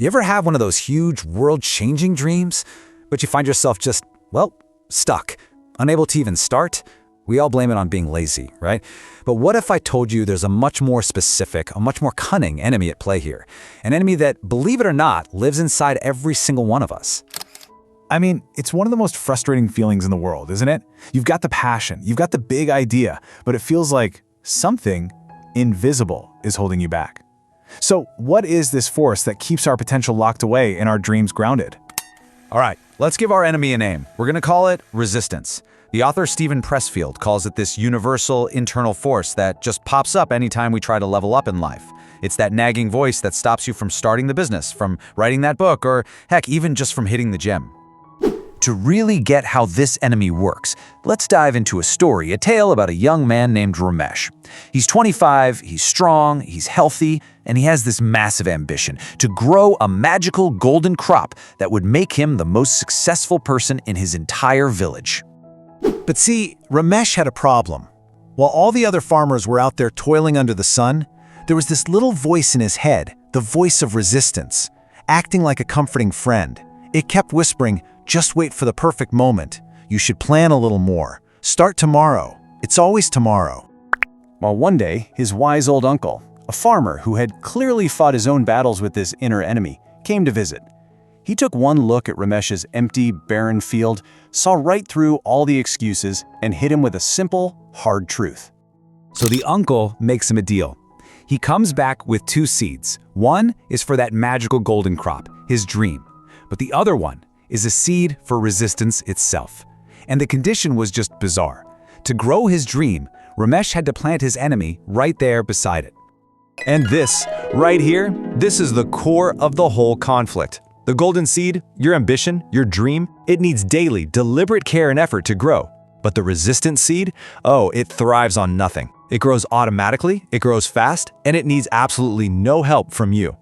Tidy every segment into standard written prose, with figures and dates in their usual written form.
You ever have one of those huge, world-changing dreams, but you find yourself just, well, stuck, unable to even start? We all blame it on being lazy, right? But what if I told you there's a much more specific, a much more cunning enemy at play here? An enemy that, believe it or not, lives inside every single one of us. I mean, it's one of the most frustrating feelings in the world, isn't it? You've got the passion, you've got the big idea, but it feels like something invisible is holding you back. So what is this force that keeps our potential locked away and our dreams grounded? All right, let's give our enemy a name. We're going to call it resistance. The author Steven Pressfield calls it this universal internal force that just pops up anytime we try to level up in life. It's that nagging voice that stops you from starting the business, from writing that book, or heck, even just from hitting the gym. To really get how this enemy works, let's dive into a story, a tale about a young man named Ramesh. He's 25, he's strong, he's healthy, and he has this massive ambition to grow a magical golden crop that would make him the most successful person in his entire village. But see, Ramesh had a problem. While all the other farmers were out there toiling under the sun, there was this little voice in his head, the voice of resistance, acting like a comforting friend. It kept whispering, "Just wait for the perfect moment. You should plan a little more. Start tomorrow. It's always tomorrow." Well, one day, his wise old uncle, a farmer who had clearly fought his own battles with this inner enemy, came to visit. He took one look at Ramesh's empty, barren field, saw right through all the excuses, and hit him with a simple, hard truth. So the uncle makes him a deal. He comes back with 2 seeds. One is for that magical golden crop, his dream. But the other one is a seed for resistance itself. And the condition was just bizarre. To grow his dream, Ramesh had to plant his enemy right there beside it. And this, right here, this is the core of the whole conflict. The golden seed, your ambition, your dream, it needs daily, deliberate care and effort to grow. But the resistant seed, oh, it thrives on nothing. It grows automatically, it grows fast, and it needs absolutely no help from you.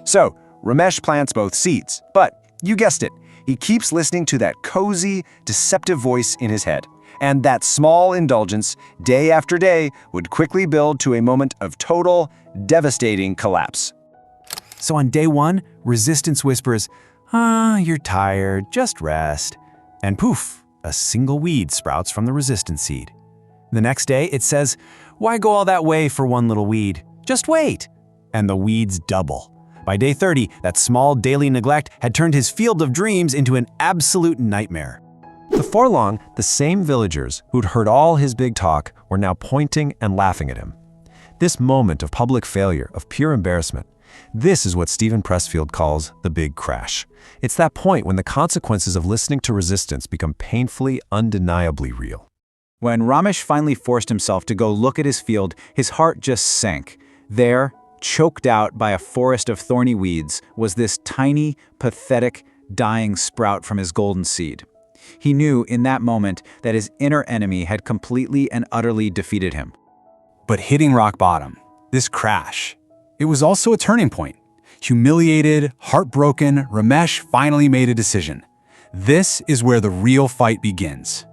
So, Ramesh plants both seeds, but you guessed it, he keeps listening to that cozy, deceptive voice in his head. And that small indulgence, day after day, would quickly build to a moment of total, devastating collapse. So on day 1, resistance whispers, "You're tired, just rest." And poof, a single weed sprouts from the resistance seed. The next day, it says, "Why go all that way for one little weed? Just wait." And the weeds double. By day 30, that small daily neglect had turned his field of dreams into an absolute nightmare. Before long, the same villagers who'd heard all his big talk were now pointing and laughing at him. This moment of public failure, of pure embarrassment, this is what Steven Pressfield calls the big crash. It's that point when the consequences of listening to resistance become painfully, undeniably real. When Ramesh finally forced himself to go look at his field, his heart just sank. There, choked out by a forest of thorny weeds, was this tiny, pathetic, dying sprout from his golden seed. He knew in that moment that his inner enemy had completely and utterly defeated him. But hitting rock bottom, this crash, it was also a turning point. Humiliated, heartbroken, Ramesh finally made a decision. This is where the real fight begins.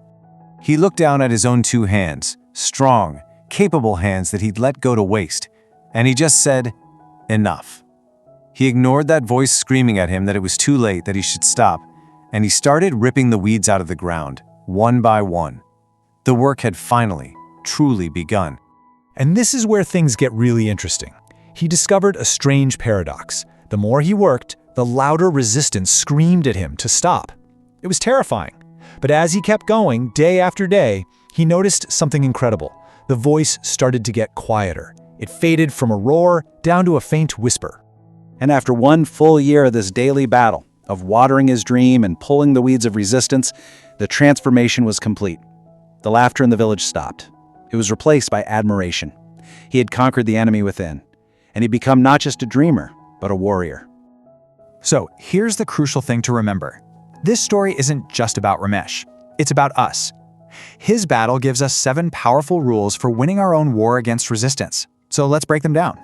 He looked down at his own 2 hands, strong, capable hands that he'd let go to waste, and he just said, "Enough." He ignored that voice screaming at him that it was too late, that he should stop, and he started ripping the weeds out of the ground, one by one. The work had finally, truly begun. And this is where things get really interesting. He discovered a strange paradox. The more he worked, the louder resistance screamed at him to stop. It was terrifying. But as he kept going, day after day, he noticed something incredible. The voice started to get quieter. It faded from a roar down to a faint whisper. And after 1 full year of this daily battle, of watering his dream and pulling the weeds of resistance, the transformation was complete. The laughter in the village stopped. It was replaced by admiration. He had conquered the enemy within, and he'd become not just a dreamer, but a warrior. So here's the crucial thing to remember. This story isn't just about Ramesh. It's about us. His battle gives us 7 powerful rules for winning our own war against resistance. So let's break them down.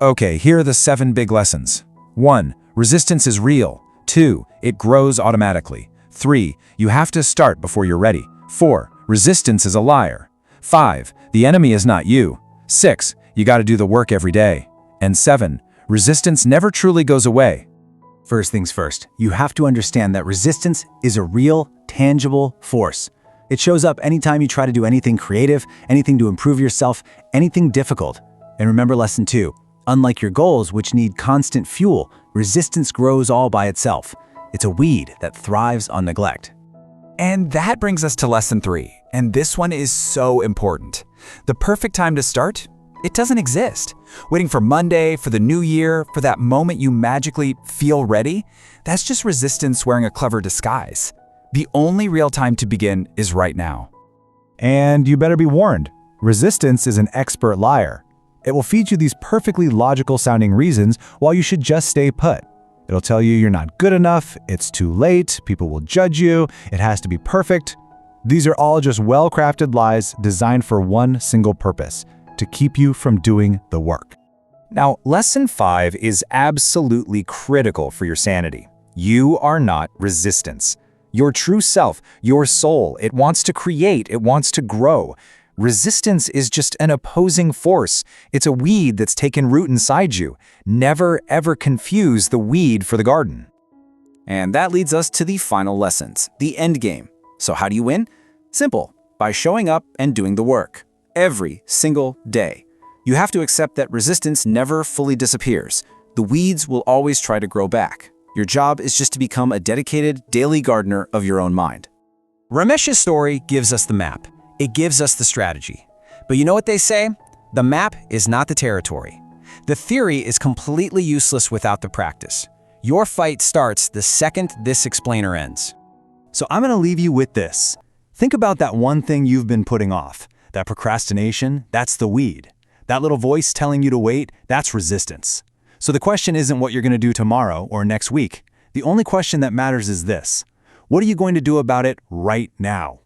Okay, here are the 7 big lessons. 1. Resistance is real. 2. It grows automatically. 3. You have to start before you're ready. 4. Resistance is a liar. 5. The enemy is not you. 6. You got to do the work every day. And 7. Resistance never truly goes away. First things first, you have to understand that resistance is a real, tangible force. It shows up anytime you try to do anything creative, anything to improve yourself, anything difficult. And remember lesson 2, unlike your goals, which need constant fuel, resistance grows all by itself. It's a weed that thrives on neglect. And that brings us to lesson 3, and this one is so important. The perfect time to start? It doesn't exist. Waiting for Monday, for the new year, for that moment you magically feel ready? That's just resistance wearing a clever disguise. The only real time to begin is right now. And you better be warned, resistance is an expert liar. It will feed you these perfectly logical sounding reasons while you should just stay put. It'll tell you you're not good enough, it's too late, people will judge you, it has to be perfect. These are all just well-crafted lies designed for one single purpose: to keep you from doing the work. Now, lesson 5 is absolutely critical for your sanity. You are not resistance. Your true self, your soul, it wants to create, it wants to grow. Resistance is just an opposing force. It's a weed that's taken root inside you. Never, ever confuse the weed for the garden. And that leads us to the final lessons, the end game. So how do you win? Simple, by showing up and doing the work. Every single day. You have to accept that resistance never fully disappears. The weeds will always try to grow back. Your job is just to become a dedicated daily gardener of your own mind. Ramesh's story gives us the map. It gives us the strategy. But you know what they say? The map is not the territory. The theory is completely useless without the practice. Your fight starts the second this explainer ends. So I'm going to leave you with this. Think about that one thing you've been putting off. That procrastination, that's the weed. That little voice telling you to wait, that's resistance. So the question isn't what you're going to do tomorrow or next week. The only question that matters is this: what are you going to do about it right now?